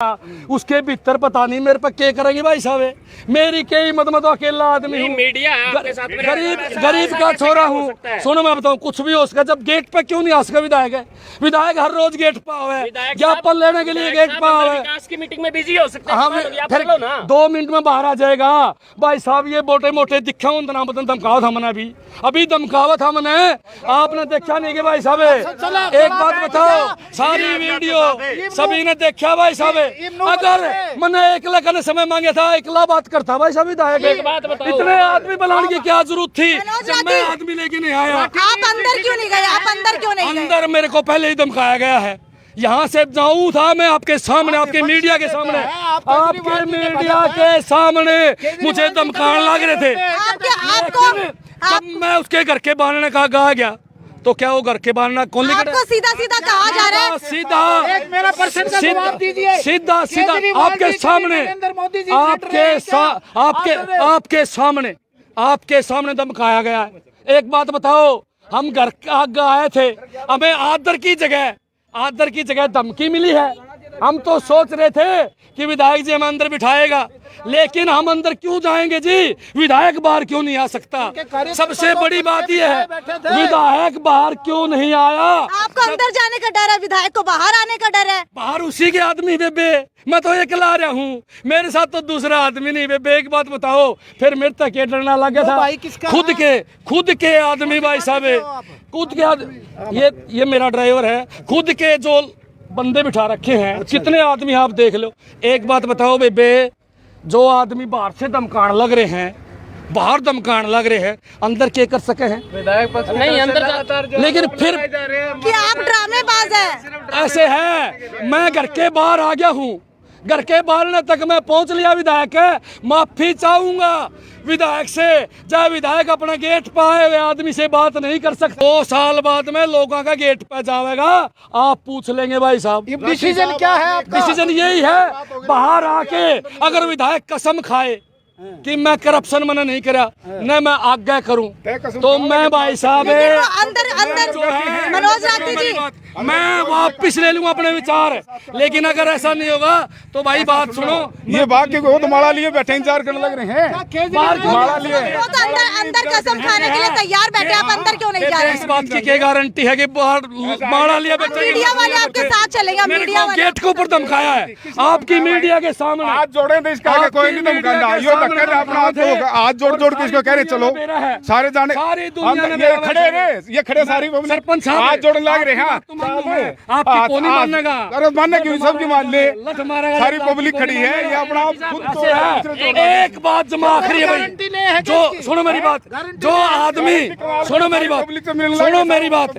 उसके भीतर पता नहीं मेरे पे क्या करेंगे भाई साहब। मेरी क्या हिम्मत, मैं तो अकेला आदमी हूँ, गरीब का छोरा हूँ। सुनो मैं बताऊँ, कुछ भी हो सका। जब गेट पे क्यों नहीं आ सका विधायक है? विधायक हर रोज गेट पे है, ज्ञापन लेने के लिए गेट पे है। की मीटिंग में बिजी हो सकते हैं, फिर 2 मिनट में बाहर आ जाएगा भाई साहब। ये मोटे मोटे दिखा धमकावा था मैंने, अभी धमकावा था मैंने, आपने देखा नहीं कि भाई साहब। एक बात बताओ, सारी वीडियो सभी ने देखा भाई साहब। अगर मैंने एकला करने समय मांगे था, एकला बात करता भाई साहब विधायक। इतने आदमी बुलाने की क्या जरूरत थी जब मैं आदमी लेके नहीं आया? आप अंदर क्यों नहीं गए? आप अंदर क्यों नहीं गए? अंदर मेरे को पहले ही धमकाया गया है। यहाँ से जाऊँ था मैं आपके सामने, आपके मीडिया के सामने, आपके मीडिया के सामने मुझे धमकाने लग रहे थे। जब मैं उसके घर के बाहर का कहा गया तो क्या वो घर के बाहर कौन लेकर? आपको सीधा सीधा कहा जा रहा है, सीधा मेरा प्रश्न का जवाब दीजिए। सीधा सीधा आपके सामने, आपके सामने धमकाया गया है। एक बात बताओ, हम घर आगे आए थे, हमें आदर की जगह धमकी मिली है। हम तो सोच रहे थे कि विधायक जी हमें अंदर बिठाएगा, लेकिन हम अंदर क्यों जाएंगे जी? विधायक बाहर क्यों नहीं आ सकता? सबसे बड़ी बात यह है, विधायक बाहर क्यों नहीं आया? आपको अंदर जाने का डर है, विधायक को बाहर आने का डर है। बाहर उसी के आदमी बेबे, मैं तो अकेला आ रहा हूँ, मेरे साथ तो दूसरा आदमी नहीं बेबे। एक बात बताओ, फिर मेरे तक ये डरना लग गया था। खुद के आदमी भाई साहब, खुद के आदमी, ये मेरा ड्राइवर है, खुद के जो बंदे बिठा रखे हैं। कितने आदमी आप देख लो। एक बात बताओ बेबे, जो आदमी बाहर से धमकान लग रहे हैं, बाहर धमकान लग रहे हैं, अंदर क्या कर सके हैं? विधायक नहीं अंदर, लेकिन फिर कि आप ड्रामेबाज हैं। ऐसे है, मैं घर के बाहर आ गया हूँ, घर के बाहर तक मैं पहुंच लिया। विधायक है, माफी चाहूंगा विधायक से। जब विधायक अपना गेट पे आए हुए आदमी से बात नहीं कर सकते, 2 साल बाद में लोगों का गेट पे जाएगा, आप पूछ लेंगे भाई साहब। डिसीजन क्या है आपका? डिसीजन यही है, बाहर आके अगर विधायक कसम खाए कि मैं करप्शन मैंने नहीं करा, न मैं आज्ञा करूं, तो मैं भाई साहब अंदर जो है मनोज राठी जी, मैं वापिस ले लूंगा अपने विचार। लेकिन अगर ऐसा नहीं होगा तो भाई बात सुनो, ये भाग्य को तो माला लिए बैठे इंतजार करने लग रहे हैं। माला लिए वो तो अंदर कसम खाने के लिए तैयार बैठे, आप अंदर क्यों नहीं जा रहे? इस बात की क्या गारंटी है कि बाहर माला लिए बैठे? मीडिया वाले आपके साथ चलेंगे, मेरे मीडिया को वाले गेट के ऊपर धमकाया है, आपकी मीडिया के सामने। हाथ जोड़े तो इसका कोई नहीं धमकाना, यो धक्कर अपना हाथ जोड़ के इसको कह रहे चलो सारे जाने। सारी दुनिया में ये खड़े रे, ये खड़े सारी सरपंच साहब हाथ जोड़ने लग रहे हैं। आपकी कौन नहीं मानेगा? अरे मानने क्यों, सबकी मान ले, लठ मारेगा, सारी पब्लिक खड़ी है, ये अपना खुद तो एक बात जमा आखिरी है भाई, जो सुनो मेरी बात, जो आदमी सुनो मेरी बात,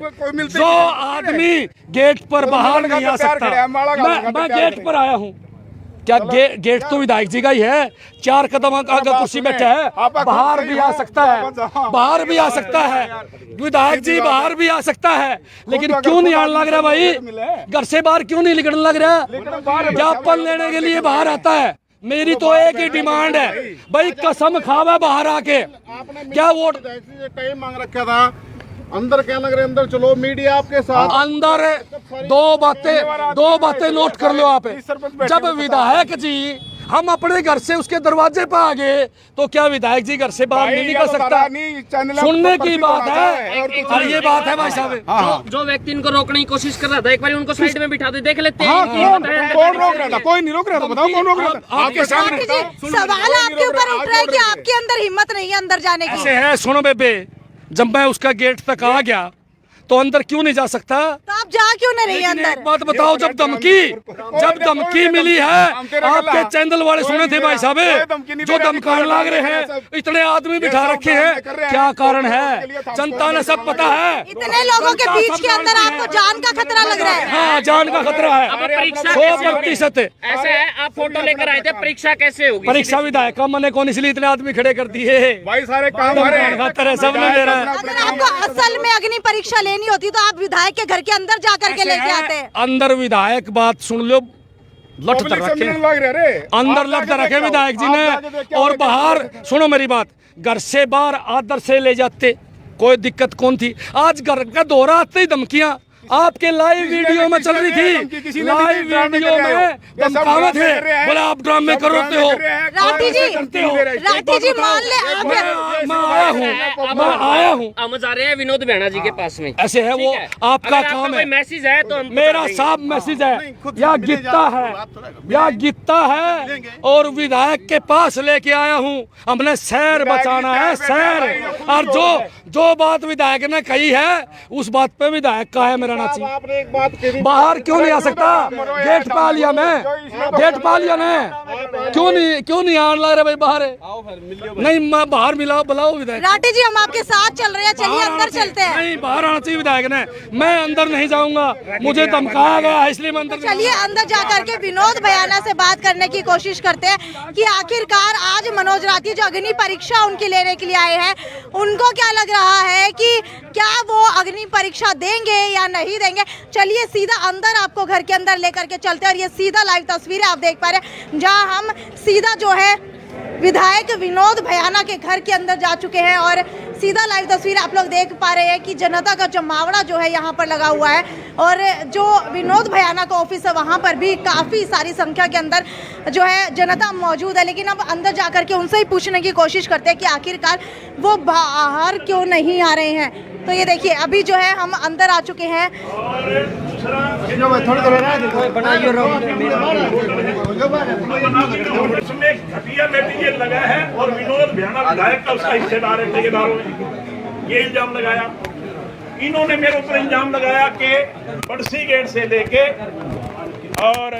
जो आदमी गेट पर बाहर नहीं आ सकता, मैं गेट पर आया हूँ। क्या गेट तो विधायक जी का ही है, 4 कदम आगे कुर्सी बैठा है, बाहर भी आ सकता है, बाहर भी आ सकता है विधायक जी, बाहर भी आ सकता है। लेकिन क्यों नहीं आने लग रहा भाई? घर से बाहर क्यों नहीं निकलने लग रहा? ज्ञापन लेने के लिए बाहर आता है। मेरी तो एक ही डिमांड है भाई, कसम खावा बाहर आके। क्या वोट मांग रखा था, अंदर क्या लग रहे, अंदर चलो, मीडिया आपके साथ। अंदर दो बातें नोट कर लो आप। जब विधायक जी हम अपने घर से उसके दरवाजे पर आ गए, तो क्या विधायक जी घर से बाहर नहीं निकल सकता? सुनने की बात है, और ये बात है भाई साहब। जो व्यक्ति इनको रोकने की कोशिश कर रहा था, एक बार उनको साइड में बिठा दे, देख लेते हैं। कौन रोक रहा था? कोई नहीं रोक रहा था, बताओ कौन रोक रहा था? आपके सामने सवाल आपके ऊपर उठ रहा है कि आपके अंदर हिम्मत नहीं है अंदर जाने की। ऐसे है, सुनो बेबे, जब मैं उसका गेट तक आ गया तो अंदर क्यों नहीं जा सकता? तो आप जा क्यों नहीं रही अंदर? एक बात बताओ, जब धमकी मिली है, आपके चैनल वाले सुने थे भाई साहब, जो धमकाने लग रहे हैं, इतने आदमी बिठा रखे हैं, क्या कारण है? जनता ने सब पता है। इतने लोगों के बीच के अंदर आपको जान का खतरा लग रहा है? हाँ, जान का खतरा है, 100%। ऐसे है, आप फोटो लेकर आए थे, परीक्षा कैसे होगी? परीक्षा विधायक का मैंने कौन, इसलिए इतने आदमी खड़े कर दिए भाई, सारे काम खतर है, सबने दे रहा है। अगर आपको असल में अग्नि परीक्षा लेनी होती तो आप विधायक के घर के अंदर जाकर के लेके आते हैं। अंदर विधायक, बात सुन लो, लठ रखे अंदर, लठ रखे विधायक जी ने, और बाहर सुनो मेरी बात, घर से बाहर आदर से ले जाते, कोई दिक्कत कौन थी? आज घर का दौरा आते ही धमकियां, आपके लाइव वीडियो में चल रही थी, लाइव वीडियो में धमकावे थे, बोले आप ड्रामे करते हो, राठी जी, राठी जी मान ले आप मैं आया हूँ। हम जा रहे हैं विनोद भैया जी के पास में। ऐसे है वो, आपका काम है। मैसेज है तो हम मेरा साफ मैसेज है, या गीता है, या गीता है, और विधायक के पास लेके आया हूँ। हमने शहर बचाना है, शहर। और जो बात विधायक ने कही है, उस बात पे विधायक का है मेरा नाची। आपने एक बात कही, बाहर क्यों नहीं आ सकता? गेट पा लिया मैं, गेट पा लिया ने, क्यों नहीं आने लग रहे भाई बाहर है? नहीं मैं बाहर मिलाओ, बुलाओ विधायक। राठी जी हम आपके साथ चल रहे हैं, चलिए अंदर चलते हैं। नहीं बाहर आना चाहिए विधायक ने, मैं अंदर नहीं जाऊंगा, मुझे धमकाया गया इसलिए मैं अंदर। चलिए अंदर जाकर के विनोद भयाना से बात करने की कोशिश करते हैं कि आखिरकार आज मनोज राठी जो अग्नि परीक्षा उनकी लेने के लिए आए हैं, उनको क्या लग रहा है कि क्या वो अग्नि परीक्षा देंगे या नहीं देंगे। चलिए सीधा अंदर आपको घर के अंदर लेकर के चलते हैं। और ये सीधा लाइव तस्वीरें आप देख पा रहे हैं, जहां हम सीधा जो है विधायक विनोद भयाना के घर के अंदर जा चुके हैं। और सीधा लाइव तस्वीर आप लोग देख पा रहे हैं कि जनता का जमावड़ा जो है यहाँ पर लगा हुआ है। और जो विनोद भयाना का ऑफिस है वहाँ पर भी काफ़ी सारी संख्या के अंदर जो है जनता मौजूद है। लेकिन अब अंदर जा कर के उनसे ही पूछने की कोशिश करते हैं कि आखिरकार वो बाहर क्यों नहीं आ रहे हैं। तो ये देखिए अभी जो है हम अंदर आ चुके हैं। उसमें घटिया मटेरियल लगा है और विनोद भयाना विधायक का उसका हिस्सेदार है, ठेकेदारों ने ये इल्जाम लगाया। इन्होंने मेरे ऊपर इल्जाम लगाया कि बड़सी गेट से लेके और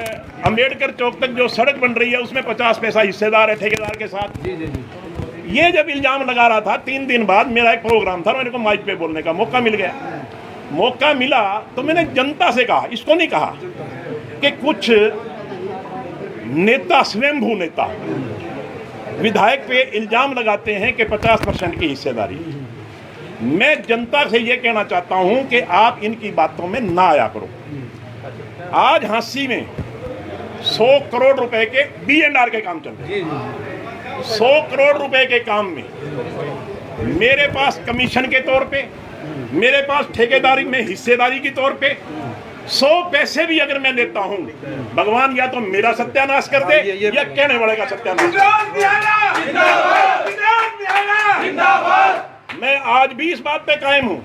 अंबेडकर चौक तक जो सड़क बन रही है उसमें 50 पैसा हिस्सेदार है ठेकेदार के साथ। ये जब इल्जाम लगा रहा था, 3 दिन बाद मेरा एक प्रोग्राम था, मेरे को माइक पे बोलने का मौका मिल गया। मौका मिला तो मैंने जनता से कहा, इसको नहीं कहा कि कुछ नेता, स्वयंभू नेता विधायक पे इल्जाम लगाते हैं कि 50% की हिस्सेदारी। मैं जनता से ये कहना चाहता हूं कि आप इनकी बातों में ना आया करो। आज हांसी में 100 करोड़ रुपए के B&R के काम चल रहे हैं। 100 करोड़ रुपए के काम में मेरे पास कमीशन के तौर पे, मेरे पास ठेकेदारी में हिस्सेदारी के तौर पे 100 पैसे भी अगर मैं लेता हूं, भगवान या तो मेरा सत्यानाश कर दे या कहने वाले का सत्यानाश। मैं आज भी इस बात पे कायम हूं।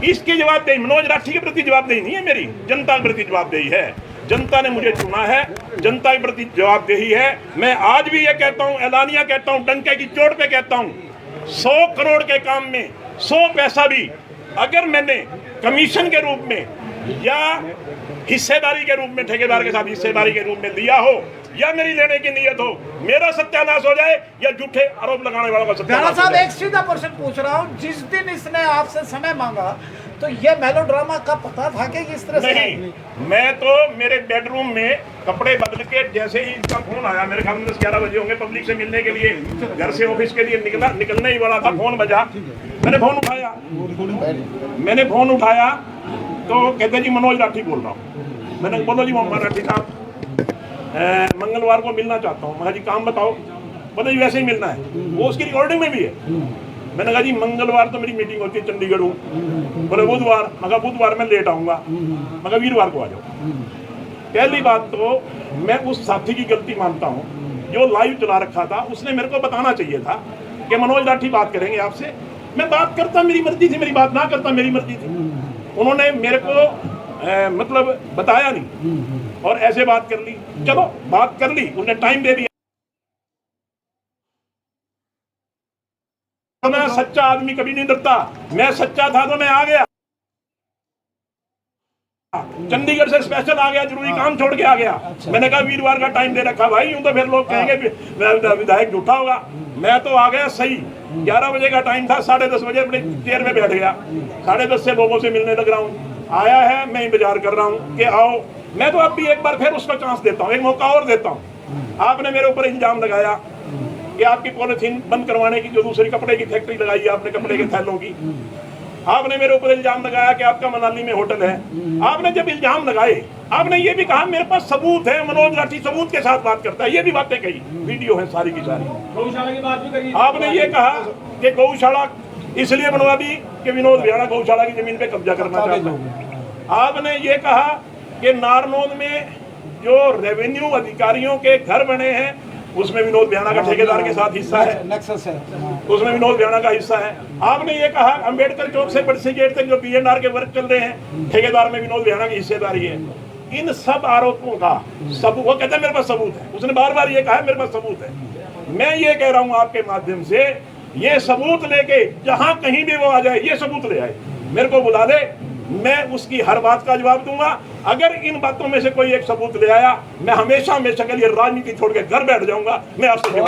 इसकी जवाबदेही मनोज राठी के प्रति जवाबदेही नहीं है मेरी, जनता के प्रति जवाबदेही है। जनता ने मुझे चुना है, जनता के प्रति जवाबदेही है। मैं आज भी ये कहता हूं, ऐलानिया कहता हूं, डंके की चोट पे कहता हूं, 100 करोड़ के काम में 100 पैसा भी अगर मैंने कमीशन के रूप में या हिस्सेदारी के रूप में, ठेकेदार के साथ हिस्सेदारी के रूप में दिया हो, या मेरी लेने की नीयत हो, मेरा सत्यानाश हो जाए या झूठे आरोप लगाने वालों का सत्यानाश। साहब एक सीधा प्रश्न पूछ रहा हूँ, जिस दिन इसने आपसे समय मांगा तो ये मेलोड्रामा का पता था कि इस तरह से? नहीं, मैं तो मेरे बेडरूम में कपड़े बदल के जैसे ही इसका फोन आया, मेरे ख्याल में 10-11 बजे होंगे, पब्लिक से मिलने के लिए घर से ऑफिस के लिए निकलने ही वाला था, फोन बजा, मैंने फोन उठाया तो कहते जी मनोज राठी बोल रहा हूँ। मैंने बोलो जी मोहम्मद राठी साहब, मंगलवार को मिलना चाहता हूँ। मैं जी काम बताओ। बोले जी वैसे ही मिलना है, वो उसकी रिकॉर्डिंग में भी है। मैंने कहा जी मंगलवार तो मेरी मीटिंग होती है, चंडीगढ़ हूँ। बोले बुधवार, मगर बुधवार में लेट आऊँगा, मगर वीरवार को आ जाओ। पहली बात तो मैं उस साथी की गलती मानता हूँ जो लाइव चला रखा था, उसने मेरे को बताना चाहिए था कि मनोज राठी बात करेंगे आपसे। मैं बात करता, मेरी मर्जी थी, मेरी बात ना करता मेरी मर्जी थी। उन्होंने मेरे को मतलब बताया नहीं और ऐसे बात कर ली। चलो बात कर ली, उन्हें टाइम दे दिया। मैं सच्चा आदमी कभी नहीं डरता, मैं सच्चा था तो मैं आ गया, चंडीगढ़ से स्पेशल आ गया, जरूरी काम छोड़ के आ गया। मैंने कहा वीरवार का टाइम दे रखा भाई, यूं तो फिर लोग कहेंगे विधायक झूठा होगा। मैं तो आ गया सही, 11 बजे का टाइम था, 10:30 बजे अपने चेयर में बैठ गया, 10:30 से लोगों से मिलने लग रहा हूँ। आया है, मैं इंतजार कर रहा हूँ कि आओ। मैं तो अब भी एक बार फिर उसको चांस देता हूँ, एक मौका और देता हूँ। आपने मेरे ऊपर इल्जाम लगाया कि आपकी पॉलिथीन बंद करवाने की, जो दूसरी कपड़े की फैक्ट्री लगाई है आपने, कपड़े के थैलों की। आपने मेरे ऊपर इल्जाम लगाया कि आपका मनाली में होटल है। आपने जब इल्जाम लगाए, आपने ये भी कहा मेरे पास सबूत है, मनोज राठी सबूत के साथ बात करता है, ये भी बातें कही, वीडियो है सारी की सारी। गौशाला की बात भी करी। आपने ये कहा कि गौशाला इसलिए बनवा दी कि विनोद भयाना गौशाला की जमीन पे कब्जा करना चाहता है। आपने ये कहा कि नारनौंद में जो रेवेन्यू अधिकारियों के घर बने हैं उसमें विनोद बियाना का ठेकेदार के साथ हिस्सा है, नेक्सस है। उसमें विनोद बियाना का हिस्सा है। आपने ये कहा अंबेडकर चौक से बड़सी गेट तक जो BNR के वर्क चल रहे हैं ठेकेदार में विनोद बियाना की हिस्सेदारी है। इन सब आरोपों का वो कहते हैं मेरे पास सबूत है, उसने बार बार ये कहा मेरे पास सबूत है। मैं ये कह रहा हूं आपके माध्यम से, ये सबूत लेके जहां कहीं भी वो आ जाए, ये सबूत ले आए, मेरे को बुला दे, मैं उसकी हर बात का जवाब दूंगा। अगर इन बातों में से कोई एक सबूत ले आया, मैं हमेशा हमेशा के लिए राजनीति छोड़ के घर बैठ जाऊंगा। मैं आपसे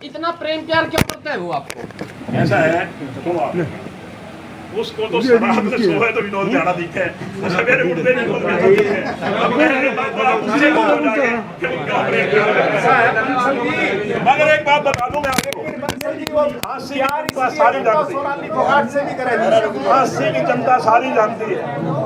इतना प्रेम प्यार क्यों करता है वो आपको? ऐसा है, सुनो, उसको तो शराब से सोए तो विनोद बियाना दिखे, सवेरे उठते विनोद बियाना दिखे। अब उससे हो जाए मगर एक बात बता दूं मैं आपको, झांसी की जनता सारी जानती है,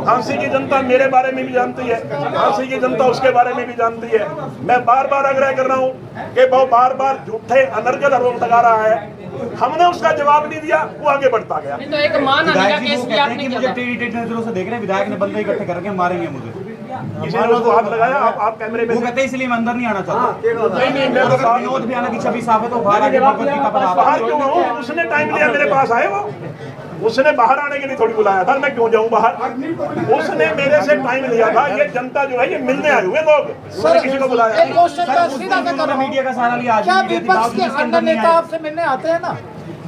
झांसी की जनता मेरे बारे में भी जानती है, झांसी की जनता उसके बारे में भी जानती है। मैं बार बार आग्रह कर रहा हूँ कि वो बार बार झूठे अनर्गल आरोप लगा रहा है, हमने उसका जवाब नहीं दिया, वो आगे बढ़ता गया। तो एक मानहानि का केस भी आपने किया था। टेढ़ी नजरों से देख रहे हैं, विधायक ने बंदे इकट्ठे करके मारेंगे मुझे, किसी ने उसको हाथ लगाया, आप कैमरे में वो कहते हैं इसलिए मैं अंदर नहीं आना चाहता। नहीं मैं बता दूं, विनोद बियाना की छवि साफ है तो बाहर आके बाहर क्यों आऊं? उसने टाइम लिया मेरे पास आए, वो उसने बाहर आने के लिए थोड़ी बुलाया था, मैं क्यों जाऊं बाहर? उसने मेरे से टाइम लिया था। ये जनता जो है ये मिलने आए हुए लोग, उसने किसी को बुलाया एक क्वेश्चन का सीधा मैं कर रहा हूं, मीडिया का सहारा लिया। क्या विपक्ष के अन्य नेता आपसे मिलने आते हैं ना?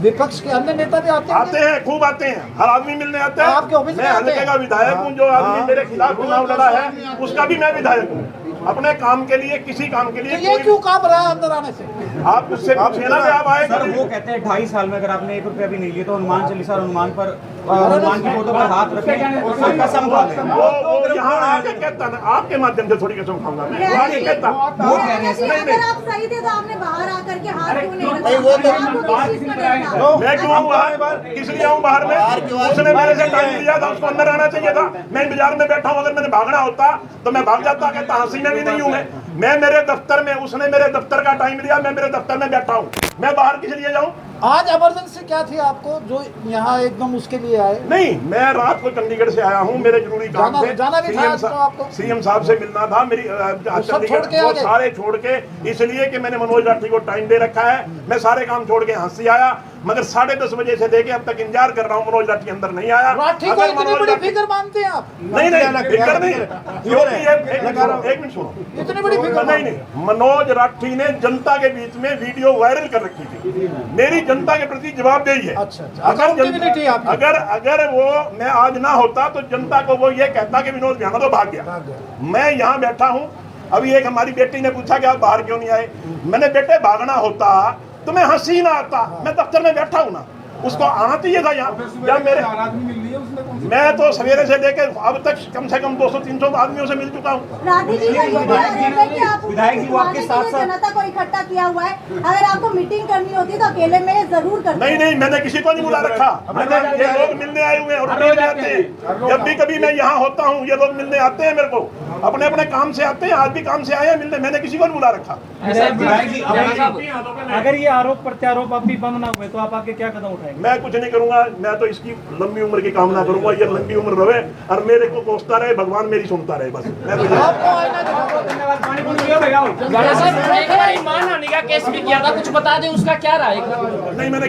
विपक्ष के अन्य नेता भी आते हैं खूब आते हैं, हर आदमी मिलने आता है। आपके ऑफिस में मैं आते हल्के हैं? का विधायक हूँ, जो आदमी मेरे खिलाफ चुनाव लड़ा है उसका भी मैं विधायक हूँ। अपने काम के लिए, किसी काम के लिए तो ये क्यों कांप रहा है अंदर आने से? आप उससे पूछिए ना कि आप आए सर वो कहते हैं 2.5 साल में अगर आपने 1 रुपया भी नहीं लिया तो हनुमान चालीसा और हनुमान की फोटो पर हाथ रखें और फिर कसम खा लें। वो यहाँ आके कहता ना, आपके माध्यम से थोड़ी कसम खाऊंगा मैं, वो आके कहता। वो कह रहे हैं सर, अगर आप सही थे तो आपने बाहर आकर के हाथ क्यों नहीं रखा? मैं क्यों आऊँ बाहर? किस लिए आऊँ बाहर में? उसने मेरे से टाइम लिया था, उसको अंदर आना चाहिए था। मैं इंतजार में बैठा हूँ, अगर मैंने भागना होता तो मैं भाग जाता। कहता हंसी में भी नहीं हूँ मैं मेरे दफ्तर में, उसने मेरे दफ्तर का टाइम लिया, मैं मेरे दफ्तर में बैठा हूँ, मैं बाहर किस लिए जाऊँ? आज इमरजेंसी क्या थी आपको जो यहाँ एकदम उसके लिए आए? नहीं, मैं रात को चंडीगढ़ से आया हूँ, मेरे जरूरी काम थे, जाना भी था आज तो आपको? सीएम साहब से मिलना था, मेरी चंडीगढ़ वो सारे छोड़ के, इसलिए कि मैंने मनोज राठी को टाइम दे रखा है। मैं सारे काम छोड़ के हंसी आया, मगर 10:30 बजे से लेके अब तक इंतजार कर रहा हूँ, मनोज राठी अंदर नहीं आया। राठी को इतनी बड़ी फिक्र मानते हैं आप? नहीं फिक्र नहीं, एक मिनट सुनो, इतनी बड़ी फिक्र नहीं, मनोज राठी ने जनता के बीच में वीडियो वायरल कर रखी थी, मेरी जनता के प्रति जवाबदेही है। अच्छा, अगर वो मैं आज ना होता तो जनता को वो ये कहता कि विनोद बियाना तो भाग गया। मैं यहाँ बैठा हूँ, अभी एक हमारी बेटी ने पूछा कि आप बाहर क्यों नहीं आए? मैंने बेटे भागना होता तो मैं हंसी ना आता, मैं दफ्तर में बैठा हूँ ना, उसको आना चाहिए था यहाँ मेरे। मैं तो सवेरे से लेकर अब तक कम से कम 200-300 आदमियों से मिल चुका हूँ। विधायक जी वो आपके साथ साथ जनता को इकट्ठा किया हुआ है, अगर आपको मीटिंग करनी होती तो अकेले में जरूर करते। नहीं, मैंने किसी को नहीं बुला रखा, मैंने ये लोग मिलने आए हुए हैं और मिलने आते हैं। जब भी कभी मैं यहाँ होता हूँ ये लोग मिलने आते हैं, मेरे को अपने अपने काम से आते हैं, आज भी काम से आए हैं मिलने, मैंने किसी को नहीं बुला रखा। अगर ये आरोप प्रत्यारोप आप भी बंद ना हुए तो आप आगे क्या कदम उठाएंगे? मैं कुछ नहीं करूंगा, मैं तो इसकी लंबी उम्र की कामना करूंगा, ये लंबी उम्र रहे और मेरे को कोसता रहे, भगवान मेरी सुनता रहे, बस। मानहानि का केस भी किया था, कुछ बता दें उसका क्या राय? नहीं, मैंने